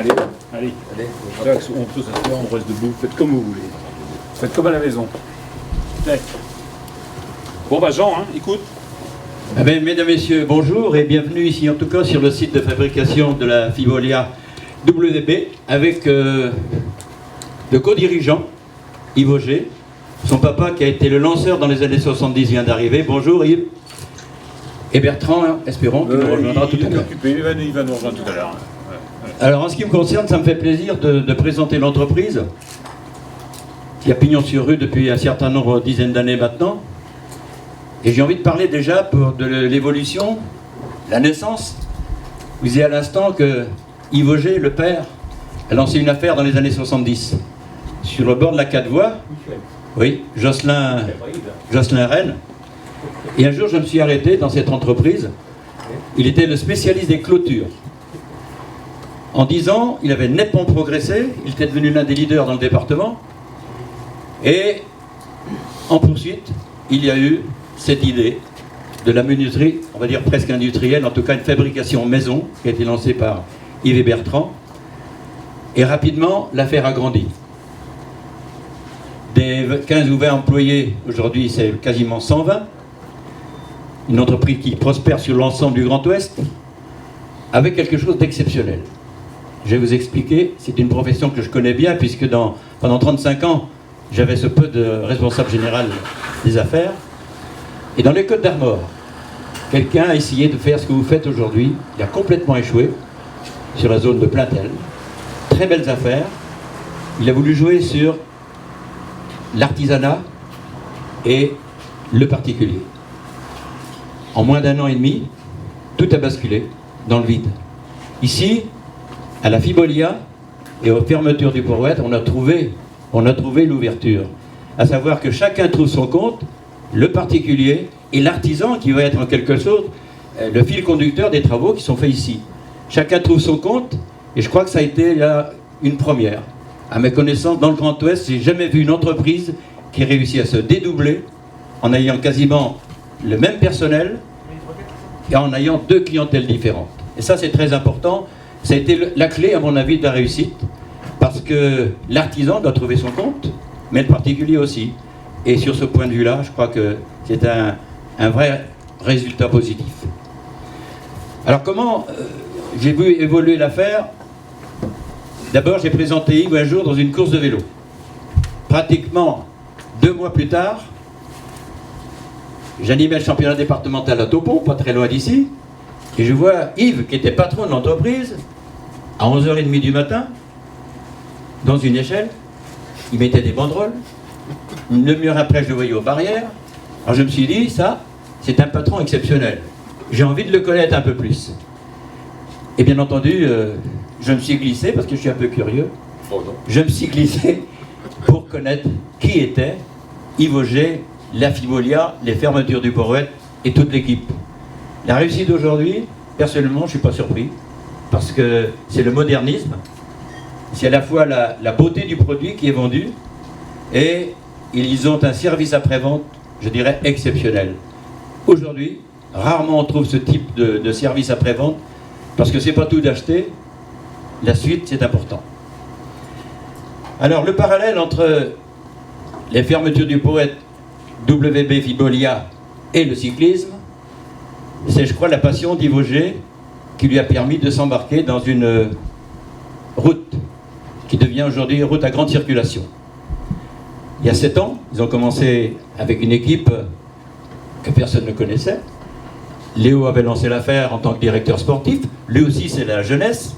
Tiens, allez. Relax, on peut s'asseoir, on reste debout, faites comme vous voulez. Faites comme à la maison. Tac. Bon bah Jean, hein, écoute. Eh bien, mesdames, messieurs, bonjour et bienvenue ici en tout cas sur le site de fabrication de la Fibolia WB avec le co-dirigeant Yves Auger. Son papa qui a été le lanceur dans les années 70 vient d'arriver. Bonjour Yves. Et Bertrand, espérons, qui nous rejoindra tout à l'heure. Il va nous rejoindre tout à l'heure. Alors en ce qui me concerne, ça me fait plaisir de présenter l'entreprise qui a pignon sur rue depuis un certain nombre, dizaines d'années maintenant. Et j'ai envie de parler déjà de l'évolution, la naissance. Vous disiez à l'instant que Yves Auger, le père, a lancé une affaire dans les années 70. Sur le bord de la 4 voies, oui, Jocelyn Rennes. Et un jour, je me suis arrêté dans cette entreprise. Il était le spécialiste des clôtures. En 10 ans, il avait nettement progressé. Il était devenu l'un des leaders dans le département. Et en poursuite, il y a eu cette idée de la menuiserie, on va dire presque industrielle, en tout cas une fabrication maison, qui a été lancée par Yves et Bertrand. Et rapidement, l'affaire a grandi. Des 15 ou 20 employés, aujourd'hui c'est quasiment 120. Une entreprise qui prospère sur l'ensemble du Grand Ouest, avec quelque chose d'exceptionnel. Je vais vous expliquer, c'est une profession que je connais bien, puisque pendant 35 ans, j'avais ce peu de responsable général des affaires. Et dans les Côtes d'Armor, quelqu'un a essayé de faire ce que vous faites aujourd'hui. Il a complètement échoué sur la zone de Plaintel. Très belles affaires. Il a voulu jouer sur l'artisanat et le particulier. En moins d'1 an et demi, tout a basculé dans le vide. Ici, à la Fibolia et aux fermetures du Port-Ouest, on a trouvé l'ouverture. À savoir que chacun trouve son compte, le particulier et l'artisan qui va être en quelque sorte le fil conducteur des travaux qui sont faits ici. Chacun trouve son compte et je crois que ça a été là une première. À mes connaissances, dans le Grand Ouest, j'ai jamais vu une entreprise qui réussit à se dédoubler en ayant quasiment le même personnel et en ayant 2 clientèles différentes. Et ça, c'est très important. Ça a été la clé, à mon avis, de la réussite, parce que l'artisan doit trouver son compte, mais le particulier aussi. Et sur ce point de vue-là, je crois que c'est un vrai résultat positif. Alors comment j'ai vu évoluer l'affaire? D'abord, j'ai présenté Yves un jour dans une course de vélo. Pratiquement 2 mois plus tard, j'animais le championnat départemental à Topon, pas très loin d'ici, et je vois Yves, qui était patron de l'entreprise, à 11h30 du matin, dans une échelle, il mettait des banderoles. Une demi-heure après, je le voyais aux barrières. Alors je me suis dit, ça, c'est un patron exceptionnel. J'ai envie de le connaître un peu plus. Et bien entendu, je me suis glissé, parce que je suis un peu curieux, je me suis glissé pour connaître qui était Yves Auger, la Fibolia, les fermetures du Port-Ouest et toute l'équipe. La réussite d'aujourd'hui, personnellement, je ne suis pas surpris, parce que c'est le modernisme, c'est à la fois la beauté du produit qui est vendu, et ils ont un service après-vente, je dirais, exceptionnel. Aujourd'hui, rarement on trouve ce type de service après-vente, parce que c'est pas tout d'acheter, la suite c'est important. Alors le parallèle entre les fermetures du Port-Ouest, WB Fibolia et le cyclisme, c'est, je crois, la passion d'Yves Auger qui lui a permis de s'embarquer dans une route qui devient aujourd'hui une route à grande circulation. Il y a 7 ans, ils ont commencé avec une équipe que personne ne connaissait. Léo avait lancé l'affaire en tant que directeur sportif. Lui aussi, c'est la jeunesse.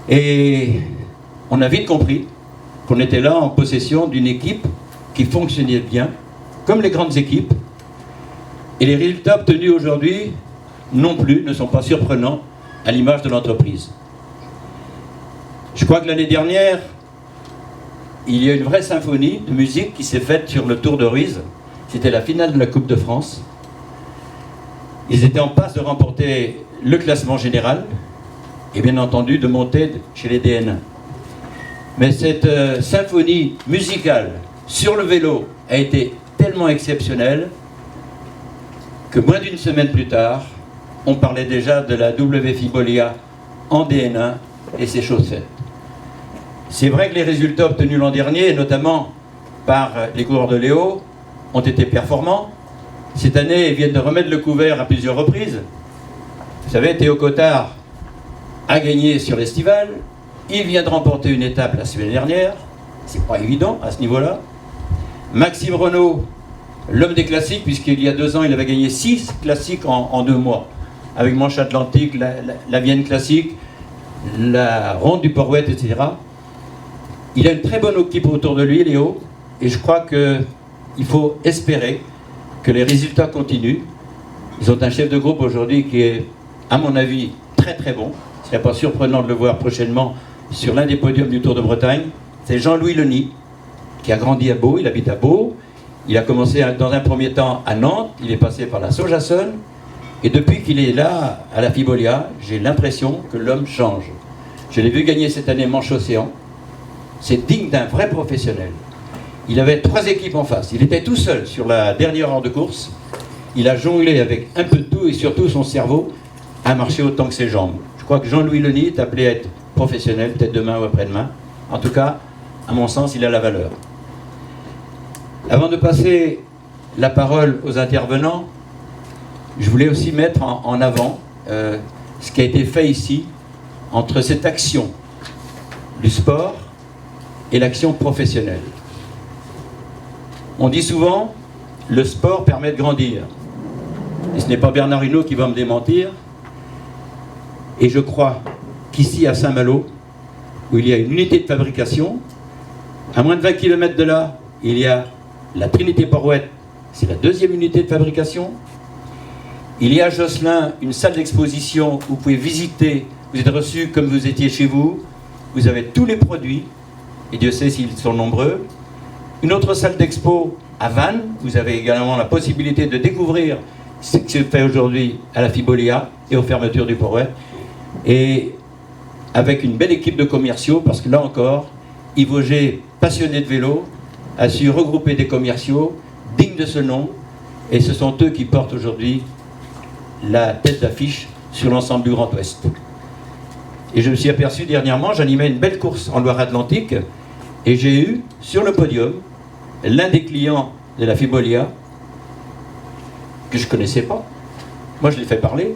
Et on a vite compris qu'on était là en possession d'une équipe qui fonctionnait bien, comme les grandes équipes. Et les résultats obtenus aujourd'hui, non plus, ne sont pas surprenants à l'image de l'entreprise. Je crois que l'année dernière, il y a une vraie symphonie de musique qui s'est faite sur le Tour de Ruiz. C'était la finale de la Coupe de France. Ils étaient en passe de remporter le classement général et bien entendu de monter chez les DN1. Mais cette symphonie musicale sur le vélo a été tellement exceptionnelle que moins d'une semaine plus tard, on parlait déjà de la W Fibolia en DN1 et c'est chose faite. C'est vrai que les résultats obtenus l'an dernier, notamment par les coureurs de Léo, ont été performants. Cette année, ils viennent de remettre le couvert à plusieurs reprises. Vous savez, Théo Cottard a gagné sur l'Estival. Il vient de remporter une étape la semaine dernière. C'est pas évident à ce niveau-là. Maxime Renaud, l'homme des classiques, puisqu'il y a 2 ans, il avait gagné 6 classiques en 2 mois. Avec Manche Atlantique, la Vienne classique, la Ronde du Port-Ouest, etc. Il a une très bonne équipe autour de lui, Léo. Et je crois qu'il faut espérer que les résultats continuent. Ils ont un chef de groupe aujourd'hui qui est, à mon avis, très très bon. Ce serait pas surprenant de le voir prochainement sur l'un des podiums du Tour de Bretagne. C'est Jean-Louis Leny, qui a grandi à Beau, il habite à Beau. Il a commencé dans un premier temps à Nantes, il est passé par la Sojason. Et depuis qu'il est là, à la Fibolia, j'ai l'impression que l'homme change. Je l'ai vu gagner cette année Manche-Océan. C'est digne d'un vrai professionnel. Il avait 3 équipes en face. Il était tout seul sur la dernière heure de course. Il a jonglé avec un peu de tout et surtout son cerveau a marché autant que ses jambes. Je crois que Jean-Louis Leny est appelé à être professionnel, peut-être demain ou après-demain. En tout cas, à mon sens, il a la valeur. Avant de passer la parole aux intervenants, je voulais aussi mettre en avant ce qui a été fait ici entre cette action du sport et l'action professionnelle. On dit souvent, le sport permet de grandir. Et ce n'est pas Bernard Hinault qui va me démentir. Et je crois qu'ici, à Saint-Malo, où il y a une unité de fabrication, à moins de 20 km de là, il y a la Trinité Port-Ouest, c'est la 2e unité de fabrication. Il y a à Josselin une salle d'exposition où vous pouvez visiter, vous êtes reçus comme vous étiez chez vous, vous avez tous les produits, et Dieu sait s'ils sont nombreux. Une autre salle d'expo à Vannes, vous avez également la possibilité de découvrir ce qui se fait aujourd'hui à la Fibolia et aux fermetures du Port-Ouest. Et avec une belle équipe de commerciaux, parce que là encore, Yves Auger, passionné de vélo, a su regrouper des commerciaux dignes de ce nom, et ce sont eux qui portent aujourd'hui la tête d'affiche sur l'ensemble du Grand Ouest. Et je me suis aperçu dernièrement, j'animais une belle course en Loire-Atlantique, et j'ai eu sur le podium l'un des clients de la Fibolia que je ne connaissais pas. Moi, je l'ai fait parler.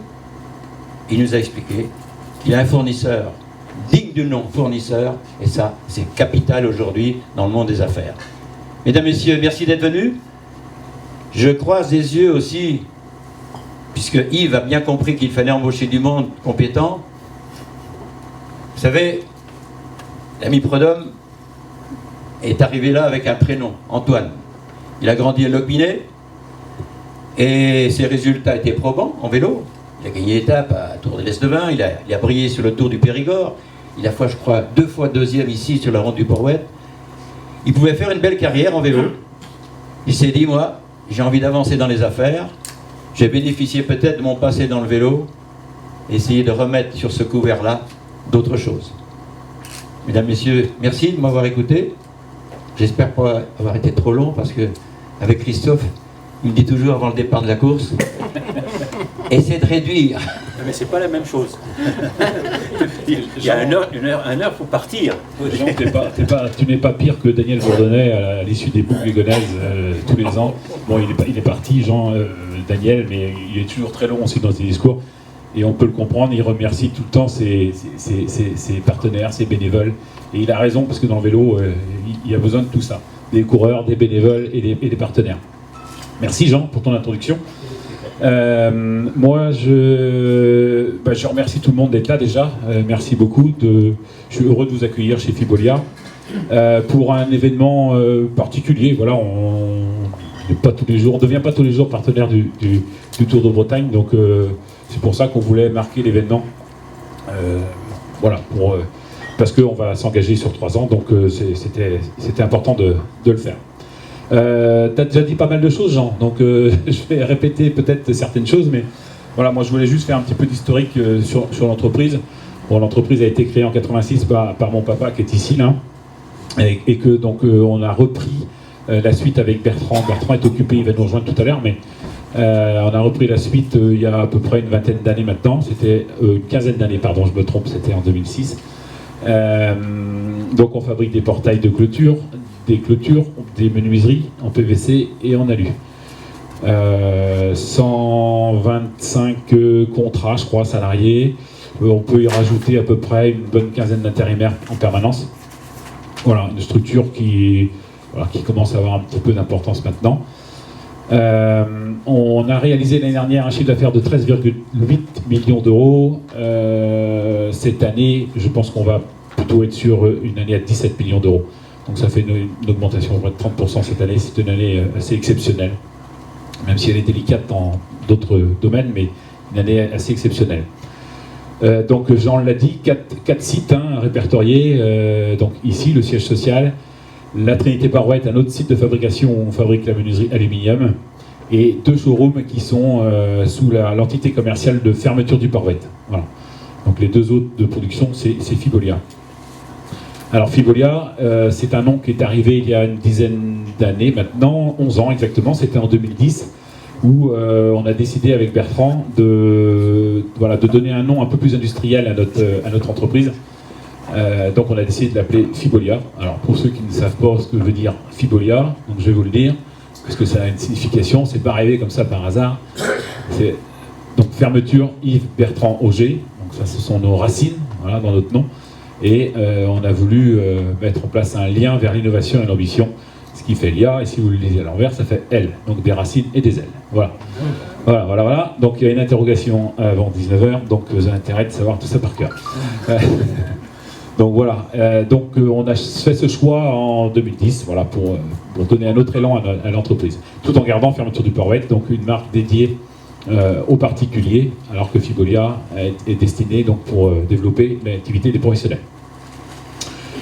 Il nous a expliqué qu'il y a un fournisseur digne du nom fournisseur, et ça, c'est capital aujourd'hui dans le monde des affaires. Mesdames, Messieurs, merci d'être venus. Je croise des yeux aussi, puisque Yves a bien compris qu'il fallait embaucher du monde compétent. Vous savez, l'ami Prudhomme est arrivé là avec un prénom, Antoine. Il a grandi à Locminé et ses résultats étaient probants en vélo. Il a gagné étape à Tour de l'Est-de-Vin, il a brillé sur le Tour du Périgord, il a, je crois, 2 fois 2e ici sur la Ronde du Port-Ouest. Il pouvait faire une belle carrière en vélo. Il s'est dit, moi, j'ai envie d'avancer dans les affaires, j'ai bénéficié peut-être de mon passé dans le vélo, essayer de remettre sur ce couvert-là d'autres choses. Mesdames, Messieurs, merci de m'avoir écouté. J'espère pas avoir été trop long, parce que avec Christophe, il me dit toujours avant le départ de la course, essaie de réduire. Mais c'est pas la même chose. Il y a un heure, faut partir. Jean, tu n'es pas pire que Daniel Bourdonnais à l'issue des boucles lyonnaises tous les ans. Bon, il est parti, Jean, Daniel, mais il est toujours très long aussi dans ses discours. Et on peut le comprendre, il remercie tout le temps ses partenaires, ses bénévoles. Et il a raison, parce que dans le vélo, il y a besoin de tout ça. Des coureurs, des bénévoles et des partenaires. Merci Jean pour ton introduction. Moi, je remercie tout le monde d'être là déjà. Merci beaucoup. Je suis heureux de vous accueillir chez Fibolia pour un événement particulier. Voilà, on ne devient pas tous les jours partenaire du Tour de Bretagne. Donc, c'est pour ça qu'on voulait marquer l'événement. Voilà, parce qu'on va s'engager sur 3 ans. Donc, c'était important de le faire. Tu as déjà dit pas mal de choses, Jean, donc je vais répéter peut-être certaines choses, mais voilà, moi je voulais juste faire un petit peu d'historique sur l'entreprise. Bon, l'entreprise a été créée en 86 par mon papa qui est ici, là, et que donc on a repris la suite avec Bertrand. Bertrand est occupé, il va nous rejoindre tout à l'heure, mais On a repris la suite il y a à peu près une vingtaine d'années maintenant, c'était une quinzaine d'années, pardon, je me trompe, c'était en 2006. Donc on fabrique des portails de clôture, des menuiseries en PVC et en alu. 125 contrats, je crois, salariés. On peut y rajouter à peu près une bonne quinzaine d'intérimaires en permanence. Voilà, une structure qui commence à avoir un petit peu d'importance maintenant. On a réalisé l'année dernière un chiffre d'affaires de 13,8 millions d'euros. Cette année, je pense qu'on va plutôt être sur une année à 17 millions d'euros. Donc ça fait une augmentation de 30% cette année. C'est une année assez exceptionnelle, même si elle est délicate dans d'autres domaines, mais une année assez exceptionnelle. Donc Jean l'a dit, 4 sites répertoriés. Donc ici, le siège social, la Trinité-Parouette, un autre site de fabrication où on fabrique la menuiserie aluminium, et 2 showrooms qui sont sous l'entité commerciale de fermeture du Parouette. Voilà. Donc les 2 autres de production, c'est Fibolia. Alors Fibolia, c'est un nom qui est arrivé il y a une dizaine d'années maintenant, 11 ans exactement, c'était en 2010, où on a décidé avec Bertrand de donner un nom un peu plus industriel à notre entreprise. Donc on a décidé de l'appeler Fibolia. Alors pour ceux qui ne savent pas ce que veut dire Fibolia, donc je vais vous le dire, parce que ça a une signification, c'est pas arrivé comme ça par hasard. C'est donc fermeture Yves Bertrand Auger, donc ça ce sont nos racines, voilà, dans notre nom. Et on a voulu mettre en place un lien vers l'innovation et l'ambition, ce qui fait l'IA, et si vous le lisez à l'envers, ça fait L, donc des racines et des ailes. Voilà. Voilà. Donc il y a une interrogation avant 19h, donc vous avez intérêt de savoir tout ça par cœur. Donc voilà, on a fait ce choix en 2010, voilà, pour donner un autre élan à l'entreprise, tout en gardant Fermeture du Parouette, donc une marque dédiée aux particuliers, alors que Fibolia est destinée donc pour développer l'activité des professionnels.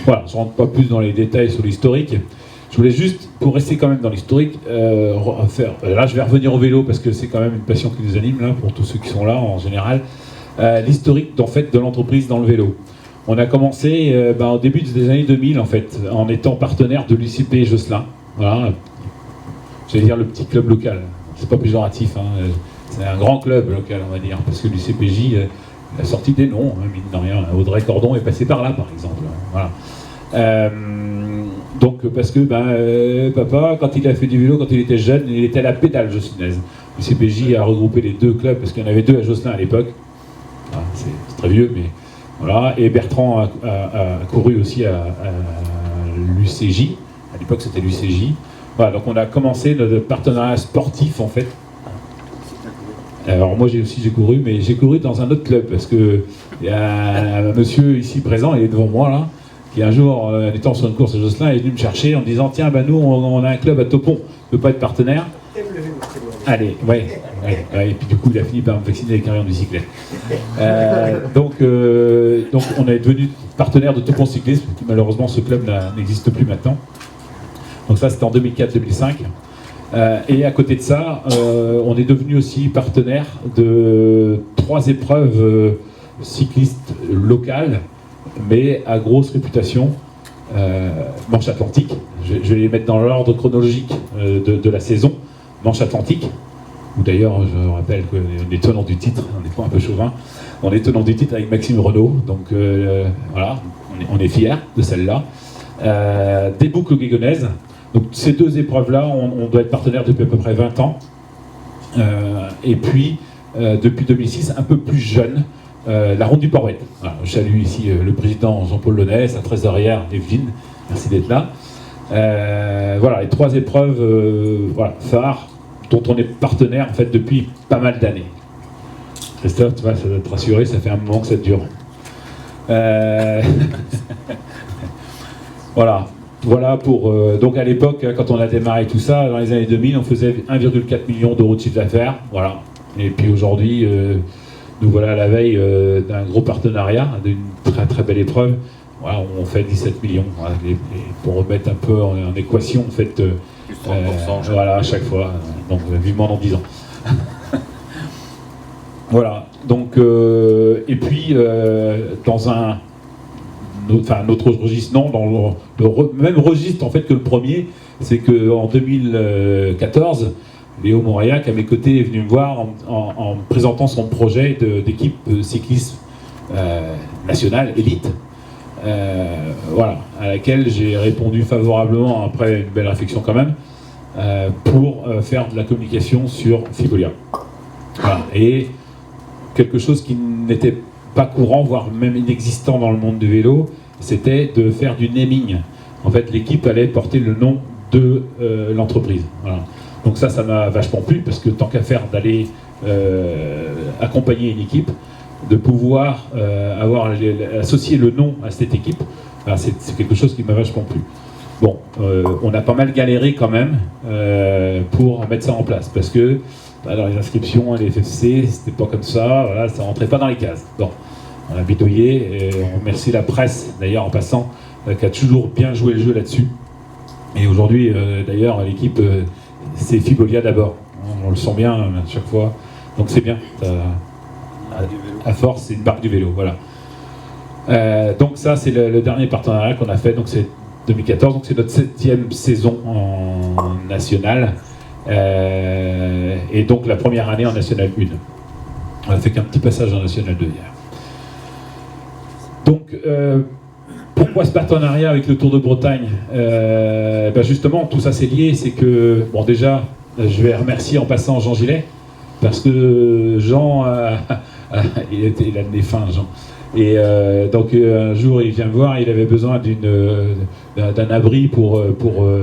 Voilà, je ne rentre pas plus dans les détails sur l'historique. Je voulais juste, pour rester quand même dans l'historique, là je vais revenir au vélo parce que c'est quand même une passion qui nous anime là, pour tous ceux qui sont là en général, l'historique en fait de l'entreprise dans le vélo. On a commencé au début des années 2000 en fait, en étant partenaire de l'UCP Josselin. Voilà, j'allais dire le petit club local. C'est pas péjoratif, c'est un grand club local on va dire, parce que l'UCPJ a sorti des noms, mine de rien. Audrey Cordon est passé par là par exemple. Voilà. Donc parce que papa, quand il a fait du vélo, quand il était jeune, il était à la pédale jossinaise. l'UCPJ a regroupé les 2 clubs, parce qu'il y en avait 2 à Josselin à l'époque. Voilà, c'est très vieux, mais voilà. Et Bertrand a couru aussi à l'UCJ. À l'époque, c'était l'UCJ. Voilà, donc on a commencé notre partenariat sportif, en fait. Alors moi, j'ai couru, mais j'ai couru dans un autre club, parce que il y a un monsieur ici présent, il est devant moi, là, qui un jour, en étant sur une course à Josselin, est venu me chercher en me disant « Tiens, nous, on a un club à Topon, on ne peut pas être partenaire ?» Allez, ouais. Et puis du coup, il a fini par me vacciner avec un rayon de bicyclette. Donc on est devenu partenaire de Topon Cyclisme, qui malheureusement, ce club n'existe plus maintenant. Donc ça, c'était en 2004-2005. Et à côté de ça, on est devenu aussi partenaire de 3 épreuves cyclistes locales, mais à grosse réputation. Manche Atlantique, je vais les mettre dans l'ordre chronologique de la saison. Manche Atlantique, où d'ailleurs je rappelle qu'on est tenant du titre, on n'est pas un peu chauvin, on est tenant du titre avec Maxime Renaud, donc voilà, on est fiers de celle-là. Des boucles guégonaises, donc ces 2 épreuves-là, on doit être partenaire depuis à peu près 20 ans. Et puis, depuis 2006, un peu plus jeune, la Ronde du Parouette. Voilà, je salue ici le président Jean-Paul Launay, sa trésorière Evelyne, merci d'être là. Voilà, les 3 épreuves phares dont on est partenaire en fait depuis pas mal d'années. Christophe, tu vois, ça doit te rassurer, ça fait un moment que ça dure. Voilà pour donc à l'époque, quand on a démarré tout ça, dans les années 2000, on faisait 1,4 million d'euros de chiffre d'affaires. Voilà. Et puis aujourd'hui, nous voilà à la veille d'un gros partenariat, d'une très très belle épreuve. Voilà, on fait 17 millions. Voilà, et pour remettre un peu en équation, en fait, plus 30%, voilà, à chaque fois. Donc, vivement dans 10 ans. Voilà. Donc, et puis, dans un autre registre, non, dans le même registre en fait que le premier, c'est qu'en 2014, Léo Mauriac, à mes côtés, est venu me voir en me présentant son projet d'équipe cyclisme nationale élite. Voilà, à laquelle j'ai répondu favorablement après une belle réflexion quand même, pour faire de la communication sur Fibolia. Voilà. Et quelque chose qui n'était pas courant, voire même inexistant dans le monde du vélo, c'était de faire du naming. En fait, l'équipe allait porter le nom de l'entreprise. Voilà. Donc ça m'a vachement plu, parce que tant qu'à faire d'aller accompagner une équipe, de pouvoir associer le nom à cette équipe, c'est quelque chose qui m'a vachement plu. Bon, on a pas mal galéré quand même pour mettre ça en place, parce que dans les inscriptions à l'FFC, c'était pas comme ça, voilà, ça rentrait pas dans les cases. Bon, on a bidouillé, et on remercie la presse, d'ailleurs, en passant, qui a toujours bien joué le jeu là-dessus. Et aujourd'hui, d'ailleurs, l'équipe, c'est Fibolia d'abord. On le sent bien à chaque fois, donc c'est bien. À force, c'est une marque du vélo, voilà. Donc ça, c'est le dernier partenariat qu'on a fait, donc c'est 2014, donc c'est notre 7e saison en nationale, et donc la première année en nationale 1. On a fait qu'un petit passage en nationale 2 hier. Donc, pourquoi ce partenariat avec le Tour de Bretagne? Justement, tout ça c'est lié, c'est que, bon déjà, je vais remercier en passant Jean Gillet, parce que Jean, il a le nez fin, Jean. Et donc un jour il vient me voir, il avait besoin d'un abri pour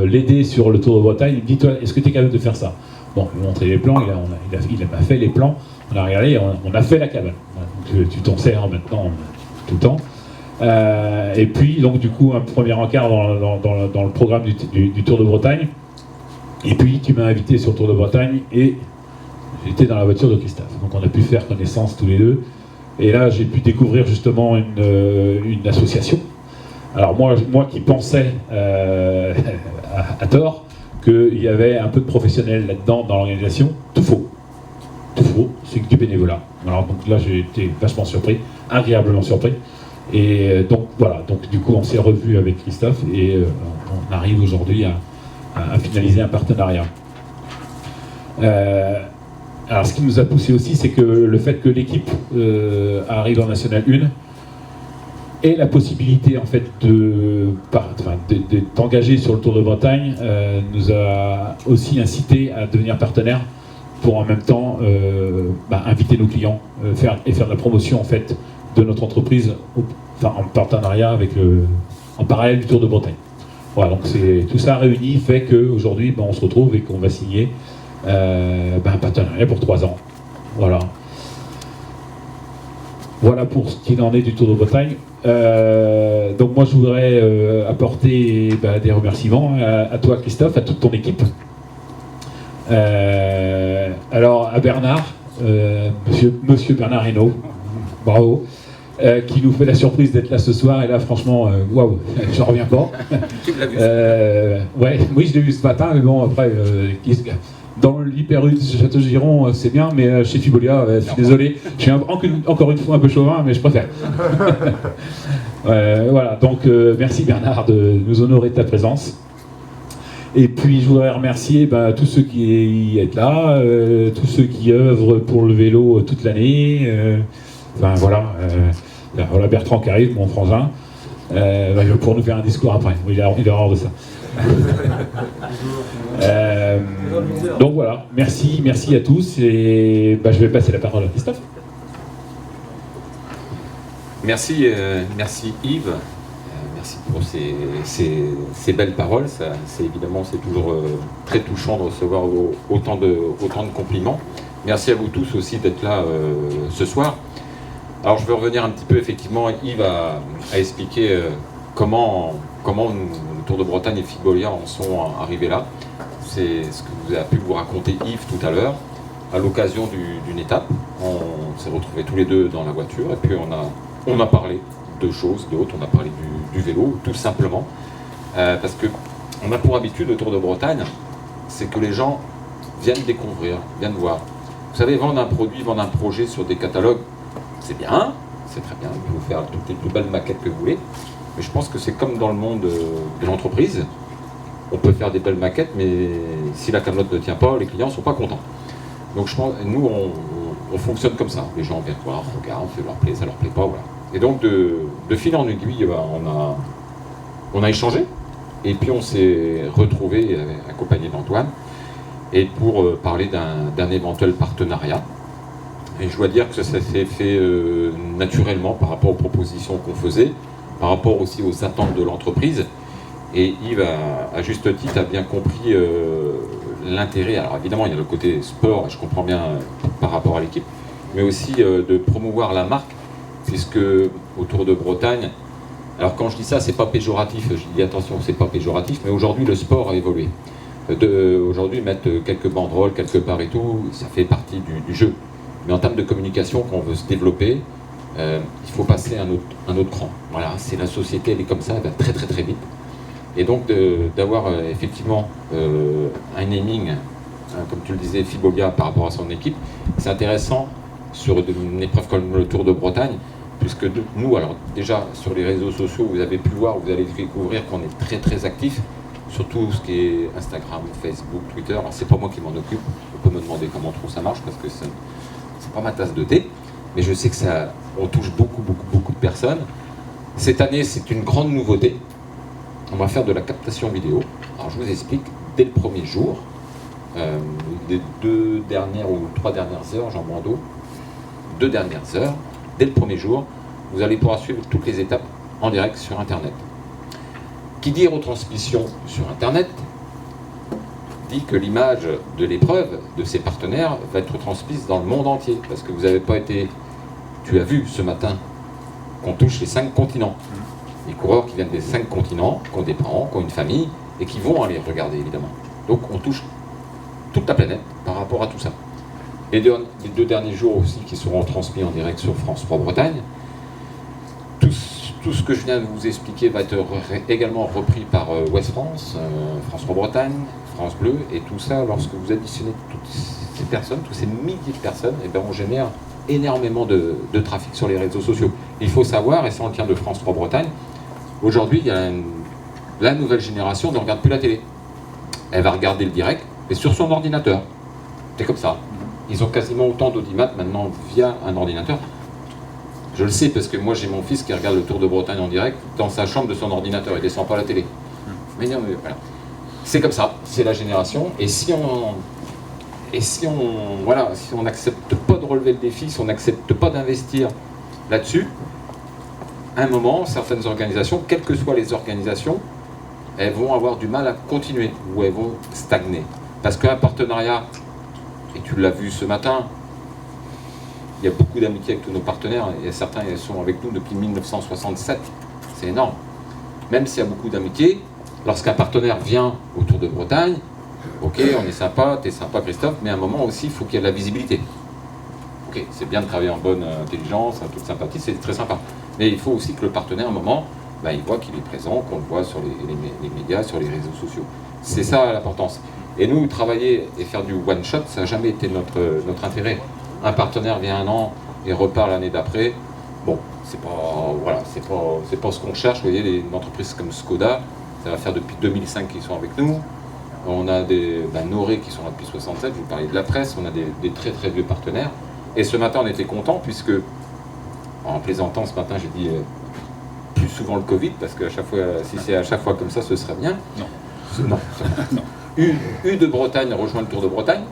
l'aider sur le Tour de Bretagne. Il me dit, toi, est-ce que tu es capable de faire ça? Bon, je lui ai montré les plans, il m'a fait les plans, on a regardé, on a fait la cabane. Donc tu t'en sers maintenant tout le temps. Et puis donc du coup un premier encart dans le programme du Tour de Bretagne. Et puis tu m'as invité sur le Tour de Bretagne et j'étais dans la voiture de Christophe. Donc on a pu faire connaissance tous les deux. Et là, j'ai pu découvrir justement une association. Alors moi qui pensais à tort qu'il y avait un peu de professionnels là-dedans dans l'organisation, tout faux. Tout faux, c'est que du bénévolat. Alors donc là, j'ai été vachement surpris, agréablement surpris. Et donc voilà, donc du coup, on s'est revu avec Christophe et on arrive aujourd'hui à finaliser un partenariat. Alors ce qui nous a poussé aussi, c'est que le fait que l'équipe arrive en National 1 et la possibilité en fait d'être engagé sur le Tour de Bretagne nous a aussi incité à devenir partenaire pour en même temps inviter nos clients, faire de la promotion en fait de notre entreprise en partenariat en parallèle du Tour de Bretagne. Voilà, donc tout ça réuni fait qu'aujourd'hui on se retrouve et qu'on va signer un partenariat pour 3 ans. Voilà. Voilà pour ce qu'il en est du Tour de Bretagne. Donc moi je voudrais apporter des remerciements à toi Christophe, à toute ton équipe. Alors à Bernard, monsieur Bernard Hinault, bravo, qui nous fait la surprise d'être là ce soir. Et là franchement, waouh, je reviens pas. Tu l'as vu ouais, oui je l'ai vu ce matin, mais bon après, dans l'Hyperus Château-Giron, c'est bien, mais chez Fibolia, je suis désolé, je suis encore une fois un peu chauvin, mais je préfère. Voilà, donc merci Bernard de nous honorer de ta présence. Et puis je voudrais remercier tous ceux qui sont là, tous ceux qui œuvrent pour le vélo toute l'année. Voilà Bertrand qui arrive, mon frangin, pour nous faire un discours après. Il a horreur de ça. Donc voilà, merci à tous et je vais passer la parole à Christophe. Merci Yves, merci pour ces belles paroles. C'est toujours très touchant de recevoir autant de compliments. Merci à vous tous aussi d'être là ce soir. Alors je veux revenir un petit peu, effectivement, Yves a expliqué comment le Tour de Bretagne et Fibolia en sont arrivés là. C'est ce que vous avez pu vous raconter Yves tout à l'heure, à l'occasion d'une étape. On s'est retrouvés tous les deux dans la voiture et puis on a parlé de choses, d'autres, on a parlé du vélo, tout simplement. Parce qu'on a pour habitude, le Tour de Bretagne, c'est que les gens viennent découvrir, viennent voir. Vous savez, vendre un produit, vendre un projet sur des catalogues, c'est bien, c'est très bien, vous pouvez faire toutes les plus belles maquettes que vous voulez. Mais je pense que c'est comme dans le monde de l'entreprise, on peut faire des belles maquettes, mais si la camelote ne tient pas, les clients ne sont pas contents. Donc je pense, nous, on fonctionne comme ça. Les gens viennent voir, regardent, ça leur plaît, ça leur plaît pas, voilà. Et donc de fil en aiguille, on a échangé, et puis on s'est retrouvés accompagnés d'Antoine, et pour parler d'un éventuel partenariat. Et je dois dire que ça s'est fait naturellement par rapport aux propositions qu'on faisait, par rapport aussi aux attentes de l'entreprise. Et Yves, à juste titre, a bien compris l'intérêt. Alors évidemment, il y a le côté sport, je comprends bien par rapport à l'équipe, mais aussi de promouvoir la marque, puisque au Tour de Bretagne, alors quand je dis ça, c'est pas péjoratif, je dis attention, c'est pas péjoratif, mais aujourd'hui le sport a évolué. Aujourd'hui, mettre quelques banderoles quelque part et tout, ça fait partie du jeu. Mais en termes de communication, quand on veut se développer, il faut passer un autre cran. Voilà, c'est la société, elle est comme ça, elle va très très très vite. Et donc d'avoir effectivement un naming, comme tu le disais, Fibolia par rapport à son équipe, c'est intéressant sur une épreuve comme le Tour de Bretagne, puisque nous, alors déjà sur les réseaux sociaux, vous avez pu voir, vous allez découvrir qu'on est très très actifs sur tout ce qui est Instagram, Facebook, Twitter. Alors c'est pas moi qui m'en occupe, on peut me demander comment trop ça marche, parce que c'est pas ma tasse de thé, mais je sais que on touche beaucoup de personnes. Cette année, c'est une grande nouveauté. On va faire de la captation vidéo. Alors je vous explique, dès le premier jour, les 2 dernières ou 3 dernières heures, Jean Brando, 2 dernières heures, dès le premier jour, vous allez pouvoir suivre toutes les étapes en direct sur Internet. Qui dit retransmission sur Internet dit que l'image de l'épreuve de ses partenaires va être transmise dans le monde entier, parce que vous n'avez pas été... Tu as vu ce matin qu'on touche les 5 continents. Les coureurs qui viennent des 5 continents, qui ont des parents, qui ont une famille, et qui vont aller regarder, évidemment. Donc on touche toute la planète par rapport à tout ça. Les 2 derniers jours aussi qui seront transmis en direct sur France 3 Bretagne. Tout ce que je viens de vous expliquer va être également repris par Ouest France, France 3 Bretagne, France Bleu, et tout ça, lorsque vous additionnez toutes ces personnes, tous ces milliers de personnes, et bien on génère énormément de trafic sur les réseaux sociaux. Il faut savoir, et ça on le tient de France 3 Bretagne, aujourd'hui il y a la nouvelle génération ne regarde plus la télé. Elle va regarder le direct, mais sur son ordinateur. C'est comme ça. Ils ont quasiment autant d'audimat maintenant via un ordinateur. Je le sais parce que moi j'ai mon fils qui regarde le Tour de Bretagne en direct dans sa chambre de son ordinateur, il ne descend pas la télé. Mais non, mais voilà. C'est comme ça, c'est la génération. Et si on n'accepte pas de relever le défi, si on n'accepte pas d'investir là-dessus, à un moment, certaines organisations, quelles que soient les organisations, elles vont avoir du mal à continuer ou elles vont stagner. Parce qu'un partenariat, et tu l'as vu ce matin, il y a beaucoup d'amitié avec tous nos partenaires, et certains ils sont avec nous depuis 1967, c'est énorme. Même s'il y a beaucoup d'amitié, lorsqu'un partenaire vient au Tour de Bretagne, ok, on est sympa, t'es sympa Christophe, mais à un moment aussi, il faut qu'il y ait de la visibilité. Ok, c'est bien de travailler en bonne intelligence, en toute sympathie, c'est très sympa. Mais il faut aussi que le partenaire, à un moment, il voit qu'il est présent, qu'on le voit sur les médias, sur les réseaux sociaux. C'est ça l'importance. Et nous, travailler et faire du one-shot, ça n'a jamais été notre intérêt. Un partenaire vient un an et repart l'année d'après. Bon, c'est pas ce qu'on cherche. Vous voyez, une entreprise comme Skoda, ça va faire depuis 2005 qu'ils sont avec nous. On a des Noré qui sont là depuis 67, je vous parlais de la presse, on a des très très vieux partenaires. Et ce matin, on était contents puisque, en plaisantant ce matin, j'ai dit plus souvent le Covid, parce que si c'est à chaque fois comme ça, ce serait bien. Non. Non. U de Bretagne rejoint le Tour de Bretagne.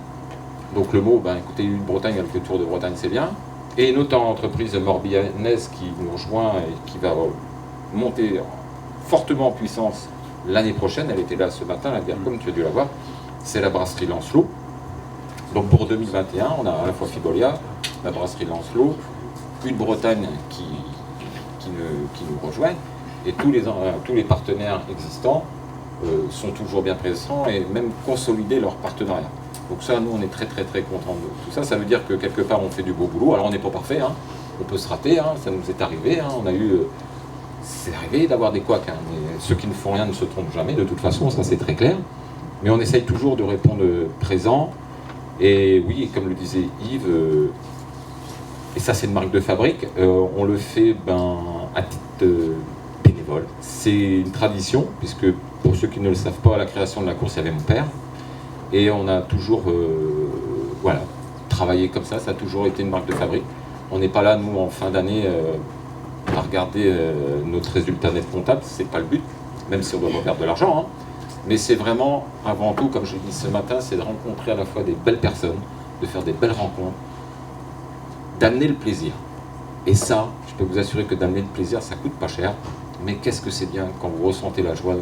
Donc le mot, écoutez, U de Bretagne avec le Tour de Bretagne, c'est bien. Et une autre entreprise morbihanaise qui nous rejoint et qui va monter fortement en puissance l'année prochaine, elle était là ce matin, comme tu as dû la voir, c'est la brasserie Lancelot. Donc pour 2021, on a à la fois Fibolia, la brasserie Lancelot, U de Bretagne qui nous rejoignent, et tous les partenaires existants sont toujours bien présents et même consolider leur partenariat. Donc ça, nous, on est très très très contents de tout ça. Ça veut dire que quelque part, on fait du beau boulot. Alors on n'est pas parfait, on peut se rater, ça nous est arrivé. C'est arrivé d'avoir des couacs. Mais ceux qui ne font rien ne se trompent jamais, de toute façon, ça c'est très clair. Mais on essaye toujours de répondre présent. Et oui, comme le disait Yves, et ça c'est une marque de fabrique, on le fait à titre bénévole. bénévoles. C'est une tradition, puisque pour ceux qui ne le savent pas, à la création de la course, il y avait mon père. Et on a toujours voilà, travaillé comme ça a toujours été une marque de fabrique. On n'est pas là, nous, en fin d'année, à regarder notre résultat net comptable, c'est pas le but, même si on doit perdre de l'argent. Hein. Mais c'est vraiment, avant tout, comme je l'ai dit ce matin, c'est de rencontrer à la fois des belles personnes, de faire des belles rencontres, d'amener le plaisir. Et ça, je peux vous assurer que d'amener le plaisir, ça coûte pas cher. Mais qu'est-ce que c'est bien quand vous ressentez la joie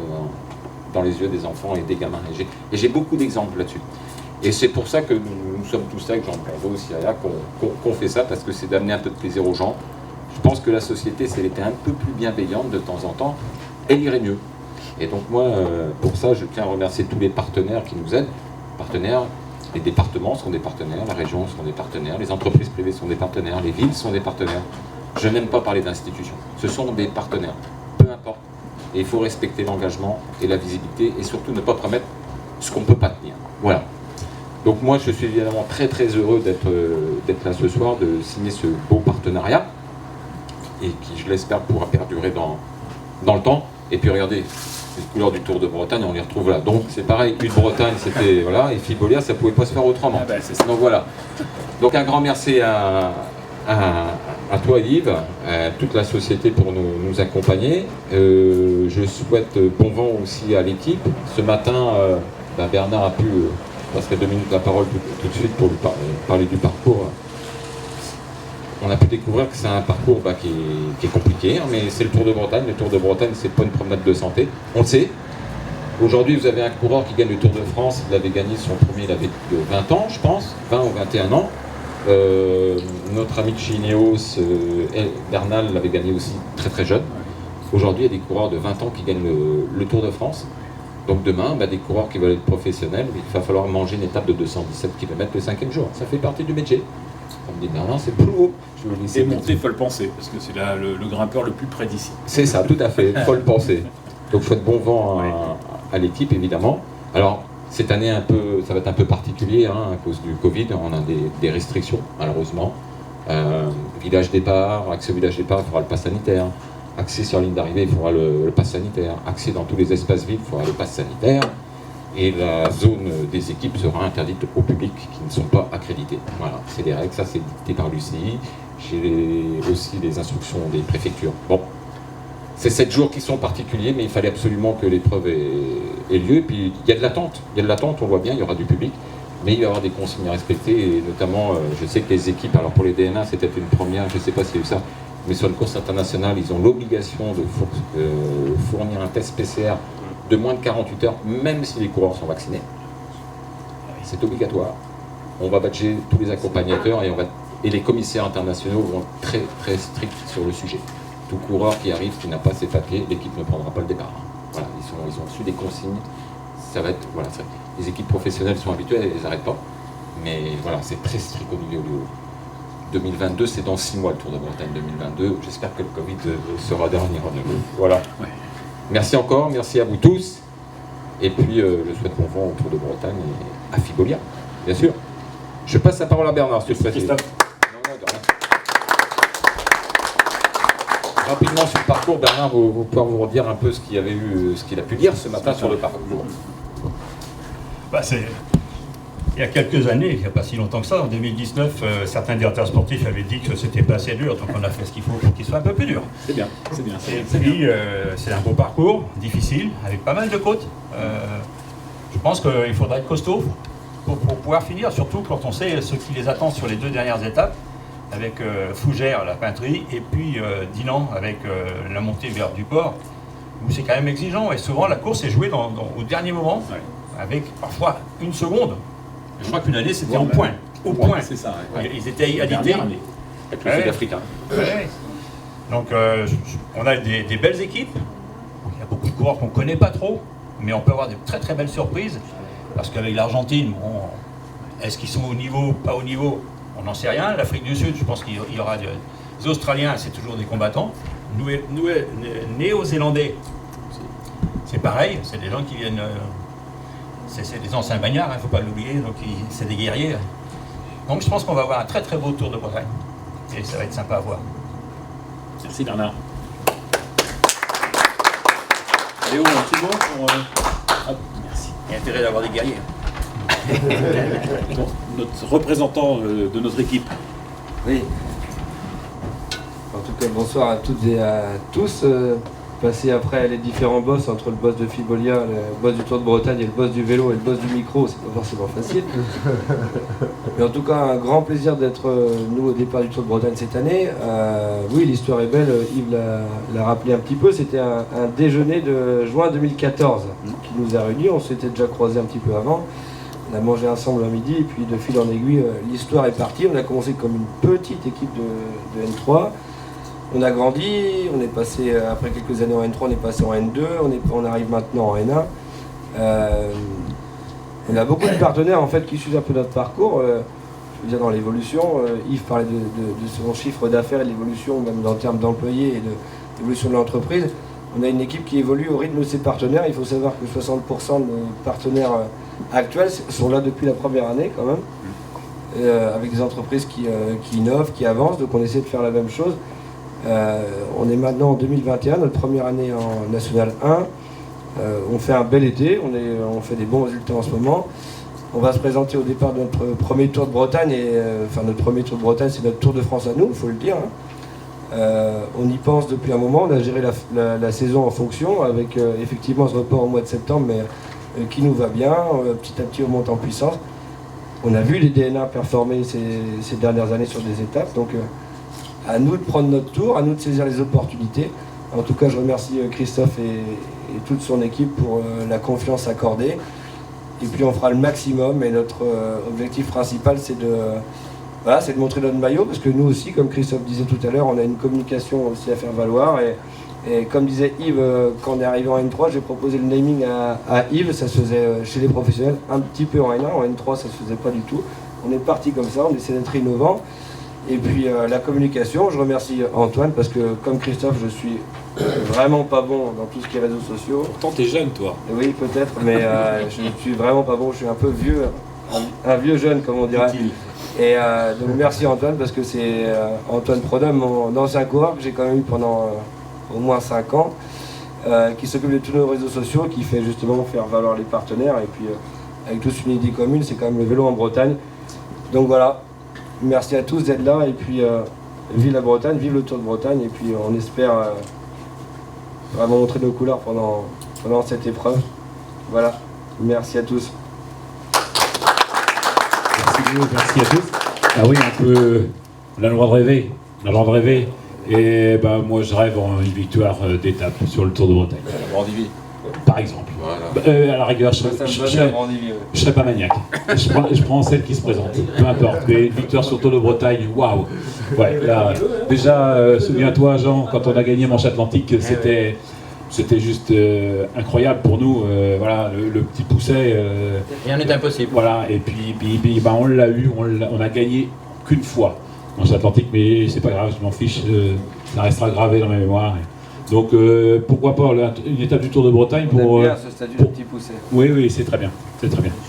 dans les yeux des enfants et des gamins. Et j'ai beaucoup d'exemples là-dessus. Et c'est pour ça que nous sommes tous là, avec Jean Bravo, Syria, qu'on fait ça, parce que c'est d'amener un peu de plaisir aux gens. Je pense que la société, si elle était un peu plus bienveillante de temps en temps, elle irait mieux. Et donc moi, pour ça, je tiens à remercier tous les partenaires qui nous aident. Partenaires, les départements sont des partenaires, la région sont des partenaires, les entreprises privées sont des partenaires, les villes sont des partenaires. Je n'aime pas parler d'institutions. Ce sont des partenaires, peu importe. Et il faut respecter l'engagement et la visibilité et surtout ne pas promettre ce qu'on ne peut pas tenir. Voilà. Donc moi, je suis évidemment très très heureux d'être là ce soir, de signer ce beau partenariat et qui, je l'espère, pourra perdurer dans le temps. Et puis regardez, les couleurs du Tour de Bretagne, on les retrouve là. Donc c'est pareil, une Bretagne, c'était voilà, et Fibolia, ça pouvait pas se faire autrement. Ah ben, c'est ça. Donc voilà. Donc un grand merci à toi Yves, à toute la société pour nous accompagner. Je souhaite bon vent aussi à l'équipe. Ce matin, Bernard a pu, je passerai 2 minutes la parole tout de suite pour lui parler du parcours. On a pu découvrir que c'est un parcours qui est compliqué, hein, mais c'est le Tour de Bretagne. Le Tour de Bretagne, c'est pas une promenade de santé. On le sait. Aujourd'hui, vous avez un coureur qui gagne le Tour de France. Il avait gagné son premier, il avait 20 ans, je pense, 20 ou 21 ans. Notre ami de chez Ineos, Bernal, l'avait gagné aussi très très jeune. Aujourd'hui, il y a des coureurs de 20 ans qui gagnent le Tour de France. Donc demain, des coureurs qui veulent être professionnels, il va falloir manger une étape de 217 km le 5e jour. Ça fait partie du métier. On me dit, non, c'est plus haut. Et monter, il faut le penser, parce que c'est le grimpeur le plus près d'ici. C'est ça, tout à fait, il faut le penser. Donc, il faut être bon vent à l'équipe, évidemment. Alors, cette année, ça va être un peu particulier, hein, à cause du Covid. On a des restrictions, malheureusement. Village départ, accès au village départ, il faudra le pass sanitaire. Accès sur la ligne d'arrivée, il faudra le pass sanitaire. Accès dans tous les espaces vides, il faudra le pass sanitaire. Et la zone des équipes sera interdite au public qui ne sont pas accrédités. Voilà, c'est des règles, ça c'est dicté par l'UCI. J'ai aussi les instructions des préfectures. Bon, c'est 7 jours qui sont particuliers, mais il fallait absolument que l'épreuve ait lieu. Et puis il y a de l'attente, on voit bien, il y aura du public, mais il va y avoir des consignes à respecter. Et notamment, je sais que les équipes, alors pour les DNA, c'était une première, je ne sais pas s'il y a eu ça, mais sur une course internationale, ils ont l'obligation de fournir un test PCR de moins de 48 heures, même si les coureurs sont vaccinés. C'est obligatoire. On va badger tous les accompagnateurs et les commissaires internationaux vont être très très stricts sur le sujet. Tout coureur qui arrive, qui n'a pas ses papiers, l'équipe ne prendra pas le départ. Voilà, ils ont reçu des consignes. Ça va être, voilà, les équipes professionnelles sont habituées, elles ne les arrêtent pas. Mais voilà, c'est très strict au milieu. 2022, c'est dans 6 mois le Tour de Bretagne 2022. J'espère que le Covid sera dernier rendez-vous. Voilà. Ouais. Merci encore, merci à vous tous. Et puis, je souhaite bon vent au Tour de Bretagne et à Fibolia, bien sûr. Je passe la parole à Bernard, s'il te plaît. Christophe. Non, de rien. Rapidement sur le parcours, Bernard, vous pouvez vous redire un peu ce qu'il a pu dire ce matin sur le parcours. Il y a quelques années, il n'y a pas si longtemps que ça, en 2019, certains directeurs sportifs avaient dit que c'était pas assez dur, donc on a fait ce qu'il faut pour qu'il soit un peu plus dur. C'est bien, c'est bien. Et puis, c'est un beau parcours, difficile, avec pas mal de côtes. Je pense qu'il faudra être costaud pour pouvoir finir, surtout quand on sait ce qui les attend sur les 2 dernières étapes, avec Fougères, la Peinterie, et puis Dinan, avec la montée vers Duport, où c'est quand même exigeant, et souvent la course est jouée au dernier moment, avec parfois 1 seconde. Je crois qu'une année, c'était au point. Au point. C'est ça. Ouais. Ils étaient égalités. Avec le Sud-Africain. Ouais. Donc, on a des belles équipes. Il y a beaucoup de coureurs qu'on ne connaît pas trop, mais on peut avoir de très très belles surprises. Parce qu'avec l'Argentine, est-ce qu'ils sont au niveau, pas au niveau? On n'en sait rien. L'Afrique du Sud, je pense qu'il y aura des Australiens, c'est toujours des combattants. Nous, Néo-Zélandais, c'est pareil. C'est des gens qui viennent. C'est des anciens bagnards, il ne faut pas l'oublier, donc c'est des guerriers. Donc je pense qu'on va avoir un très très beau Tour de Bretagne. Et ça va être sympa à voir. Merci Bernard. Léo, c'est bon pour... Ah, merci. Il y a intérêt d'avoir des guerriers. Donc, notre représentant de notre équipe. Oui. En tout cas, bonsoir à toutes et à tous. Passer après les différents boss, entre le boss de Fibolia, le boss du Tour de Bretagne et le boss du vélo et le boss du micro, c'est pas forcément facile. Mais en tout cas, un grand plaisir d'être nous au départ du Tour de Bretagne cette année. Oui, l'histoire est belle, Yves l'a rappelé un petit peu. C'était un déjeuner de juin 2014 qui nous a réunis. On s'était déjà croisés un petit peu avant. On a mangé ensemble à midi et puis de fil en aiguille, l'histoire est partie. On a commencé comme une petite équipe de N3. On a grandi, on est passé, après quelques années en N3, on est passé en N2, on arrive maintenant en N1. On a beaucoup de partenaires en fait qui suivent un peu notre parcours. Je veux dire dans l'évolution, Yves parlait de son chiffre d'affaires et de l'évolution, même en termes d'employés et de l'évolution de l'entreprise. On a une équipe qui évolue au rythme de ses partenaires. Il faut savoir que 60% de nos partenaires actuels sont là depuis la première année quand même, avec des entreprises qui innovent, qui avancent, donc on essaie de faire la même chose. On est maintenant en 2021, notre première année en National 1. On fait un bel été, on fait des bons résultats en ce moment. On va se présenter au départ de notre premier Tour de Bretagne. Enfin, notre premier Tour de Bretagne, c'est notre Tour de France à nous, il faut le dire. On y pense depuis un moment, on a géré la saison en fonction, avec effectivement ce report au mois de septembre, mais qui nous va bien. Petit à petit, on monte en puissance. On a vu les DNA performer ces dernières années sur des étapes, donc à nous de prendre notre tour, à nous de saisir les opportunités. En tout cas, je remercie Christophe et toute son équipe pour la confiance accordée. Et puis on fera le maximum, et notre objectif principal, c'est de montrer notre maillot, parce que nous aussi, comme Christophe disait tout à l'heure, on a une communication aussi à faire valoir. Et comme disait Yves, quand on est arrivé en N3, j'ai proposé le naming à Yves, ça se faisait chez les professionnels, un petit peu en N1, en N3 ça se faisait pas du tout. On est parti comme ça, on essaie d'être innovant. Et puis la communication, je remercie Antoine parce que comme Christophe, je suis vraiment pas bon dans tout ce qui est réseaux sociaux. Pourtant, t'es jeune, toi. Oui, peut-être, mais je ne suis vraiment pas bon, je suis un peu vieux, un vieux jeune comme on dirait. Et donc merci Antoine parce que c'est Antoine Prodhomme, mon ancien coureur que j'ai quand même eu pendant au moins 5 ans, qui s'occupe de tous nos réseaux sociaux, qui fait justement faire valoir les partenaires. Et puis avec tous une idée commune, c'est quand même le vélo en Bretagne. Donc voilà. Merci à tous d'être là et puis vive la Bretagne, vive le Tour de Bretagne et puis on espère vraiment montrer nos couleurs pendant cette épreuve. Voilà, merci à tous. Merci Léo, merci à tous. Ah oui, on a le droit de rêver, on a le droit de rêver. Et ben moi je rêve en une victoire d'étape sur le Tour de Bretagne. Par exemple. Voilà. À la rigueur, je serais pas maniaque. Je prends celle qui se présente, peu importe. Mais une victoire sur le Tour de Bretagne, waouh. Ouais, là, déjà, souviens-toi, Jean, quand on a gagné Manche Atlantique, c'était juste incroyable pour nous. Voilà, le petit pousset. Rien n'est impossible. Voilà, et puis ben, on l'a eu, on a gagné qu'une fois Manche Atlantique, mais c'est pas grave, je m'en fiche, ça restera gravé dans ma mémoire. Donc pourquoi pas une étape du Tour de Bretagne pour... bien ce statut de petit pousset. Oui, c'est très bien,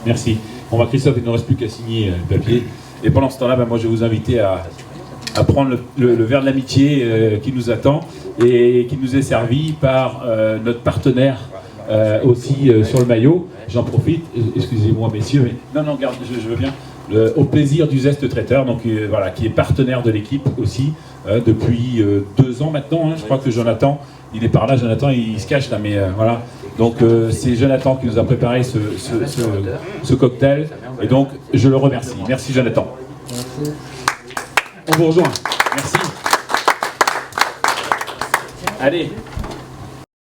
Merci. Bon, Christophe, il ne nous reste plus qu'à signer le papier. Et pendant ce temps-là, ben, moi je vais vous inviter à prendre le verre de l'amitié qui nous attend et qui nous est servi par notre partenaire aussi sur le maillot. J'en profite, excusez-moi messieurs, mais non, garde, je veux bien. Au plaisir du Zeste Traiteur, donc voilà, qui est partenaire de l'équipe aussi depuis 2 ans maintenant. Je crois que Jonathan, il est par là. Jonathan, il se cache là, mais voilà. Donc c'est Jonathan qui nous a préparé ce cocktail, et donc je le remercie. Merci Jonathan. Merci. On vous rejoint. Merci. Allez.